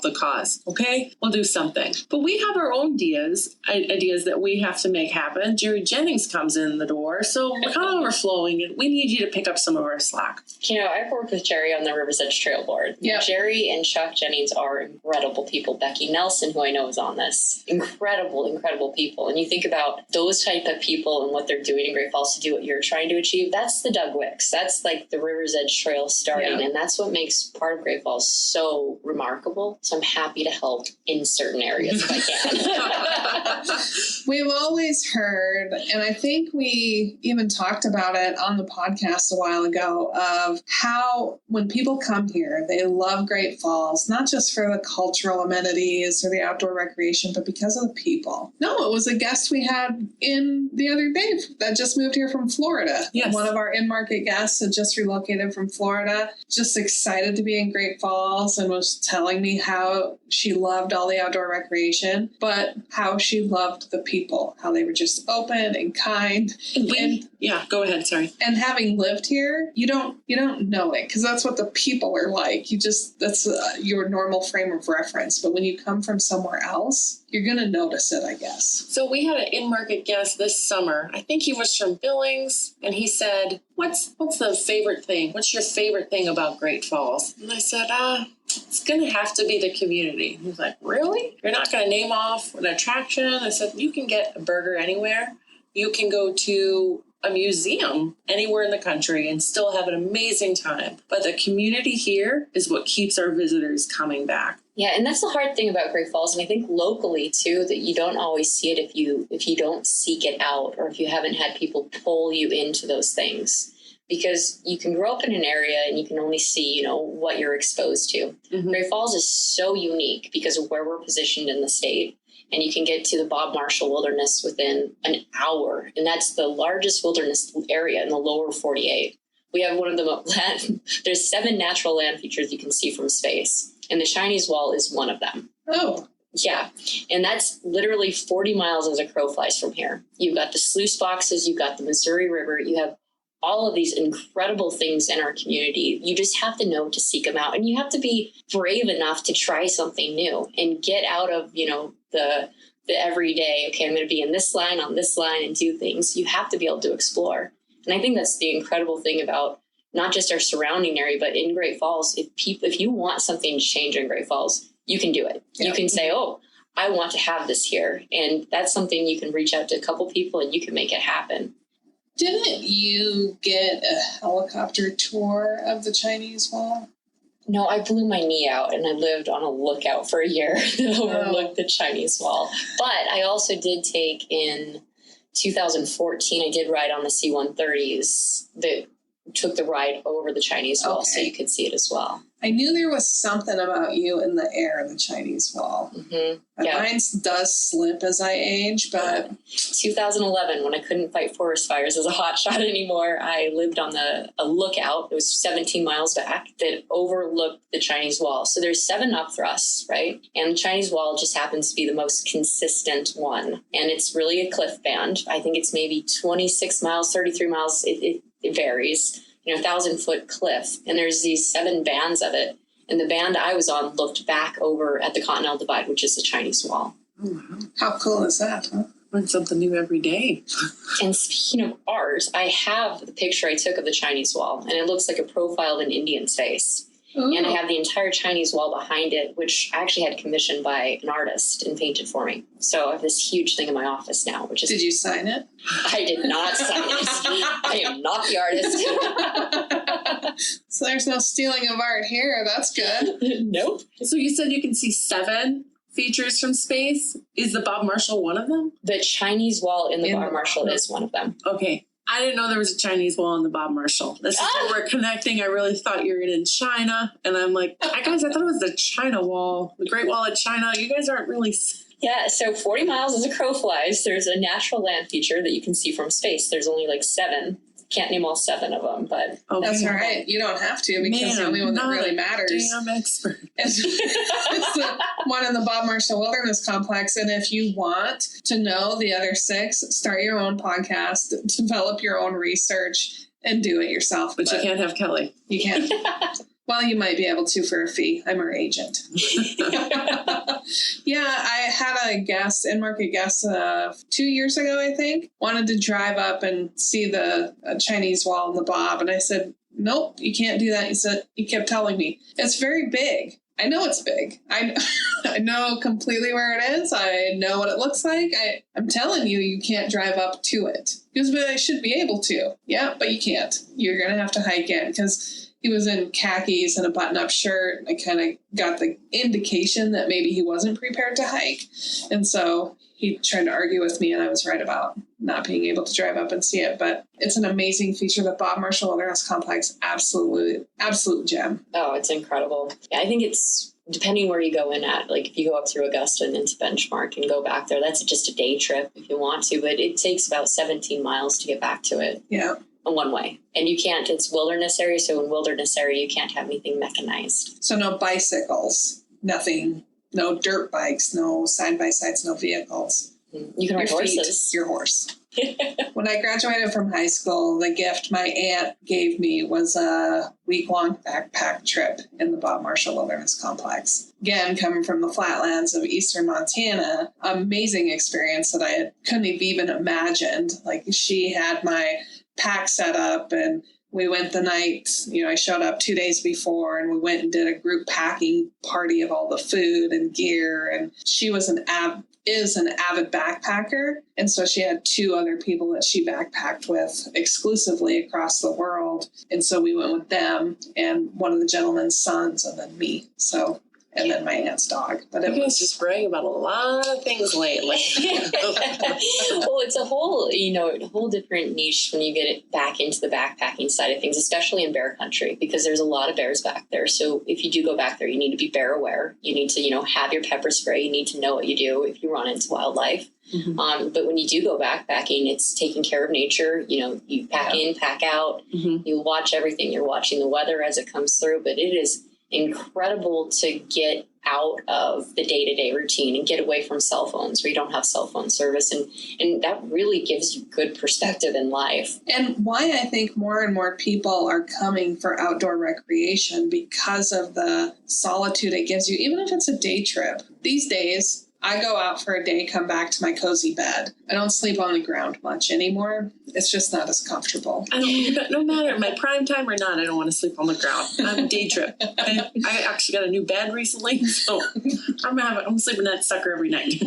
the cause. Okay? We'll do something. But we have our own ideas that we have to make happen. Jerry Jennings comes in the door, so we're kind of overflowing, and we need you to pick up some of our slack.
You know, I've worked with Jerry on the River's Edge Trail Board.
Yep.
Jerry and Chuck Jennings are incredible people. Becky Nelson, who I know is on this. Incredible, incredible people. And you think about those type of people and what they're doing in Great Falls to do what you're trying to achieve. That's the Doug Wicks. That's like the River's Edge Trail starting, and that's what makes part of Great Falls so remarkable. So I'm happy to help in certain areas if I can.
We've always heard, and I think we even talked about it on the podcast a while ago, of how when people come here, they love Great Falls, not just for the cultural amenities or the outdoor recreation, but because of the people. No, it was a guest we had in the other day that just moved here from Florida.
Yes.
One of our in-market guests had just relocated from Florida, just excited to be in Great Falls, and was telling me how she loved all the outdoor recreation, but how she loved the people, how they were just open and kind.
Go ahead. Sorry.
And having lived here, you don't know it, because that's what the people are like. That's your normal frame of reference. But when you come from somewhere else, you're going to notice it, I guess.
So we had an in-market guest this summer. I think he was from Billings, and he said, what's the favorite thing? What's your favorite thing about Great Falls? And I said, it's going to have to be the community. He was like, really? You're not going to name off an attraction? I said, you can get a burger anywhere. You can go to a museum anywhere in the country and still have an amazing time. But the community here is what keeps our visitors coming back.
Yeah, and that's the hard thing about Great Falls, and I think locally too, that you don't always see it if you don't seek it out, or if you haven't had people pull you into those things. Because you can grow up in an area and you can only see, what you're exposed to. Mm-hmm. Great Falls is so unique because of where we're positioned in the state. And you can get to the Bob Marshall Wilderness within an hour. And that's the largest wilderness area in the lower 48. We have one of the there's 7 natural land features you can see from space. And the Chinese Wall is one of them.
Oh.
Yeah. And that's literally 40 miles as a crow flies from here. You've got the sluice boxes. You've got the Missouri River. You have all of these incredible things in our community. You just have to know to seek them out. And you have to be brave enough to try something new and get out of, the everyday, okay, I'm going to be in this line, on this line, and do things. You have to be able to explore. And I think that's the incredible thing about not just our surrounding area, but in Great Falls. If you want something to change in Great Falls, you can do it. Yeah. You can say, I want to have this here. And that's something you can reach out to a couple people and you can make it happen.
Didn't you get a helicopter tour of the Chinese Wall?
No, I blew my knee out and I lived on a lookout for a year that overlooked the Chinese Wall. But I also did take in 2014, I did ride on the C-130s that took the ride over the Chinese Wall, so you could see it as well.
I knew there was something about you in the air in the Chinese Wall.
Mm-hmm.
Mine does slip as I age, but...
2011, when I couldn't fight forest fires as a hotshot anymore, I lived on a lookout. It was 17 miles back that overlooked the Chinese Wall. So there's 7 upthrusts, right? And the Chinese Wall just happens to be the most consistent one. And it's really a cliff band. I think it's maybe 26 miles, 33 miles. It varies. 1,000-foot cliff, and there's these 7 bands of it, And the band I was on looked back over at the Continental Divide, which is the Chinese Wall.
Oh, wow.
How cool is that, huh?
Learn something new every day.
And speaking of art, I have the picture I took of the Chinese Wall, and it looks like a profile of an Indian's face.
Ooh.
And I have the entire Chinese Wall behind it, which I actually had commissioned by an artist and painted for me. So I have this huge thing in my office now, which is...
Did you sign it?
I did not sign it. I am not the artist.
So there's no stealing of art here. That's good.
Nope.
So you said you can see 7 features from space. Is the Bob Marshall one of them?
The Chinese Wall in the Bob Marshall is one of them.
Okay. I didn't know there was a Chinese wall in the Bob Marshall. This is where we're connecting. I really thought you were in China. And I'm like, guys, I thought it was the China Wall, the Great Wall of China. You guys aren't really...
Yeah, so 40 miles as a crow flies. There's a natural land feature that you can see from space. There's only like 7. Can't name all 7 of them, but...
Okay.
That's all right. You don't have to, because the only one that really matters
Damn expert.
is the one in the Bob Marshall Wilderness Complex. And if you want to know the other 6, start your own podcast, develop your own research, and do it yourself.
But you can't have Kelly.
You can't. Well, you might be able to for a fee. I'm her agent. Yeah, I had a guest, in-market guest, 2 years ago, I think, wanted to drive up and see the Chinese Wall in the Bob. And I said, nope, you can't do that. He kept telling me, it's very big. I know it's big. I know completely where it is. I know what it looks like. I'm telling you, you can't drive up to it. He goes, but I should be able to. Yeah, but you can't. You're going to have to hike in, because he was in khakis and a button-up shirt. I kind of got the indication that maybe he wasn't prepared to hike. And so he tried to argue with me, and I was right about not being able to drive up and see it. But it's an amazing feature. The Bob Marshall Wilderness Complex, absolute gem.
Oh, it's incredible. Yeah, I think it's, depending where you go in at, like if you go up through Augusta and into Benchmark and go back there, that's just a day trip if you want to, but it takes about 17 miles to get back to it.
Yeah.
One way. And you can't, it's wilderness area, so in wilderness area, you can't have anything mechanized.
So no bicycles, nothing, no dirt bikes, no side-by-sides, no vehicles.
You can ride
Your feet,
horses.
your horse. When I graduated from high school, the gift my aunt gave me was a week-long backpack trip in the Bob Marshall Wilderness Complex. Again, coming from the flatlands of eastern Montana, amazing experience that I couldn't have even imagined. Like, she had my pack set up, and we went the night, I showed up 2 days before, and we went and did a group packing party of all the food and gear. And she was an avid backpacker. And so she had 2 other people that she backpacked with exclusively across the world. And so we went with them and one of the gentleman's sons, and then me. And then my aunt's dog. But it was
just bragging about a lot of things lately.
Well, it's a whole different niche when you get it back into the backpacking side of things, especially in bear country, because there's a lot of bears back there. So if you do go back there, you need to be bear aware. You need to, have your pepper spray. You need to know what you do if you run into wildlife. Mm-hmm. But when you do go backpacking, it's taking care of nature. You pack in, pack out. Mm-hmm. You watch everything. You're watching the weather as it comes through. But it is incredible to get out of the day-to-day routine and get away from cell phones where you don't have cell phone service. And that really gives you good perspective in life.
And why I think more and more people are coming for outdoor recreation, because of the solitude it gives you, even if it's a day trip. These days, I go out for a day, come back to my cozy bed. I don't sleep on the ground much anymore. It's just not as comfortable.
No matter my prime time or not, I don't want to sleep on the ground. I'm a day trip. I actually got a new bed recently, so I'm sleeping in that sucker every night.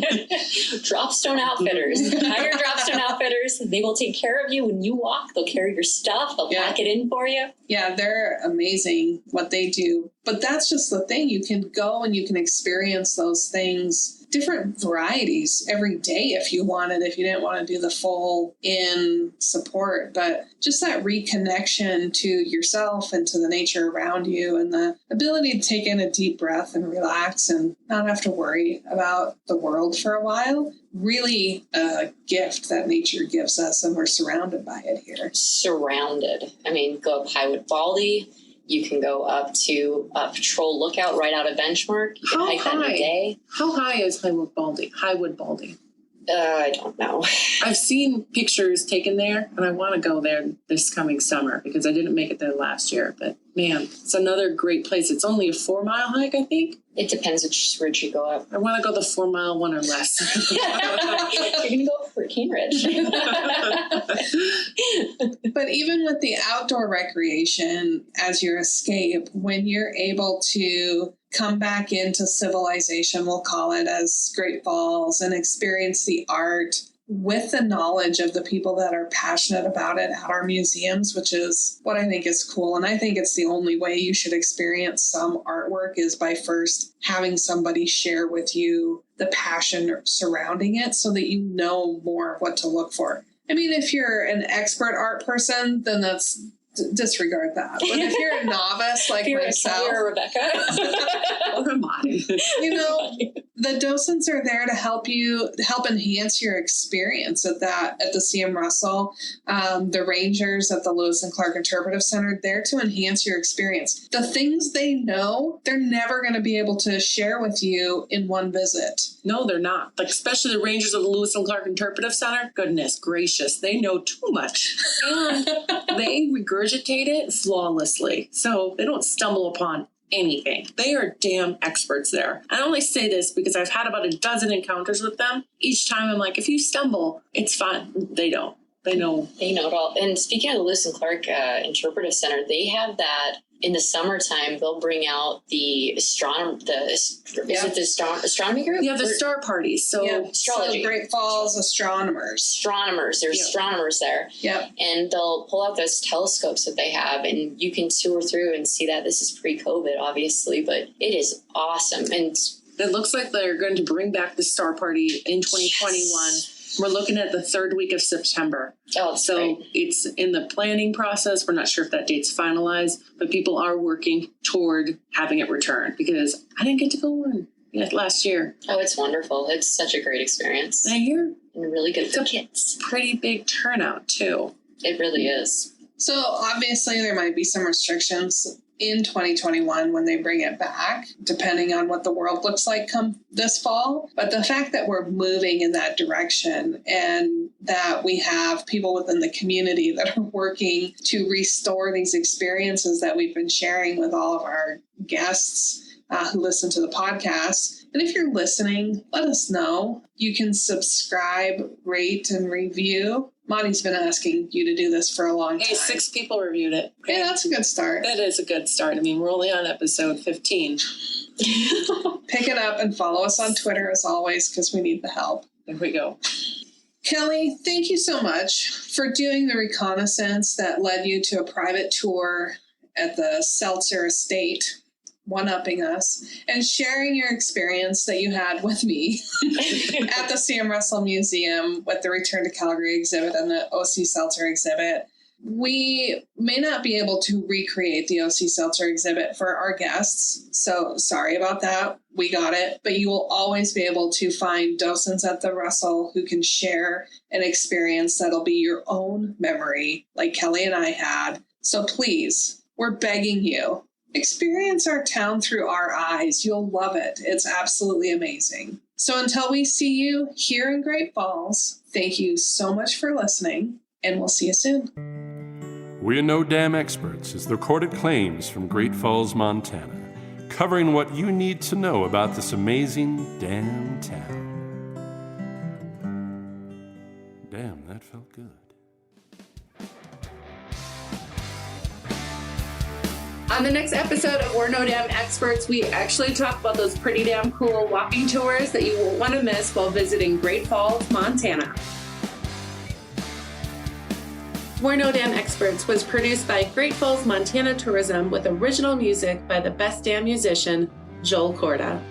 Dropstone Outfitters. Hire Dropstone Outfitters. They will take care of you when you walk. They'll carry your stuff. They'll pack it in for you.
Yeah, they're amazing what they do. But that's just the thing. You can go and you can experience those things, different varieties every day if you wanted, if you didn't want to do the full in support. But just that reconnection to yourself and to the nature around you, and the ability to take in a deep breath and relax and not have to worry about the world for a while. Really a gift that nature gives us, and we're surrounded by it here.
Surrounded. I mean, go up Highwood Baldy. You can go up to Patrol Lookout right out of Benchmark. You can hike that in a day.
How high is Highwood Baldy?
I don't know.
I've seen pictures taken there, and I want to go there this coming summer because I didn't make it there last year. But man, it's another great place. It's only a 4-mile hike, I think.
It depends which ridge you go up.
I want to go the 4-mile one or less.
You're going to go up Hurricane Ridge.
But even with the outdoor recreation as your escape, when you're able to come back into civilization, we'll call it, as Great Falls, and experience the art with the knowledge of the people that are passionate about it at our museums, which is what I think is cool. And I think it's the only way you should experience some artwork is by first having somebody share with you the passion surrounding it so that you know more of what to look for. I mean, if you're an expert art person, then that's disregard that. But if you're a novice like myself,
or Rebecca,
or mine,
you know, the docents are there to help enhance your experience at the CM Russell. The rangers at the Lewis and Clark Interpretive Center, there to enhance your experience. The things they know, they're never going to be able to share with you in one visit.
No, they're not. Like, especially the rangers of the Lewis and Clark Interpretive Center. Goodness gracious, they know too much. And they regurgitate it flawlessly. So they don't stumble upon anything. They are damn experts there. I only say this because I've had about a dozen encounters with them. Each time I'm like, if you stumble, it's fine. They don't. They know.
They know it all. And speaking of the Lewis and Clark Interpretive Center, they have that in the summertime. They'll bring out the astronomy group?
Yeah, the star parties. So
astrology.
So Great Falls astronomers.
There's astronomers there.
Yep.
And they'll pull out those telescopes that they have, and you can tour through and see that. This is pre-COVID, obviously, but it is awesome. And
it looks like they're going to bring back the star party in 2021. Yes. We're looking at the 3rd week of September.
Oh,
so
great.
It's in the planning process. We're not sure if that date's finalized, but people are working toward having it returned because I didn't get to go one last year.
Oh, it's wonderful. It's such a great experience.
I hear.
And really good for kids.
Pretty big turnout, too.
It really is.
So obviously there might be some restrictions in 2021 when they bring it back, depending on what the world looks like come this fall. But the fact that we're moving in that direction and that we have people within the community that are working to restore these experiences that we've been sharing with all of our guests who listen to the podcast. And if you're listening, let us know. You can subscribe, rate, and review. Monty's been asking you to do this for a long time.
Hey, 6 people reviewed it.
Yeah, that's a good start.
That is a good start. I mean, we're only on episode 15.
Pick it up and follow us on Twitter as always, because we need the help.
There we go.
Kelly, thank you so much for doing the reconnaissance that led you to a private tour at the Seltzer estate, one-upping us, and sharing your experience that you had with me at the CM Russell Museum with the Return to Calgary exhibit and the Oc Seltzer exhibit. We may not be able to recreate the Oc Seltzer exhibit for our guests, so sorry about that. We got it. But you will always be able to find docents at the Russell who can share an experience that'll be your own memory, like Kelly and I had. So please, we're begging you, experience our town through our eyes. You'll love it. It's absolutely amazing. So until we see you here in Great Falls, thank you so much for listening, and we'll see you soon.
We Are No Damn Experts is the recorded claims from Great Falls, Montana, covering what you need to know about this amazing damn town. Damn, that felt good.
On the next episode of We're No Damn Experts, we actually talk about those pretty damn cool walking tours that you won't want to miss while visiting Great Falls, Montana. We're No Damn Experts was produced by Great Falls, Montana Tourism with original music by the best damn musician, Joel Corda.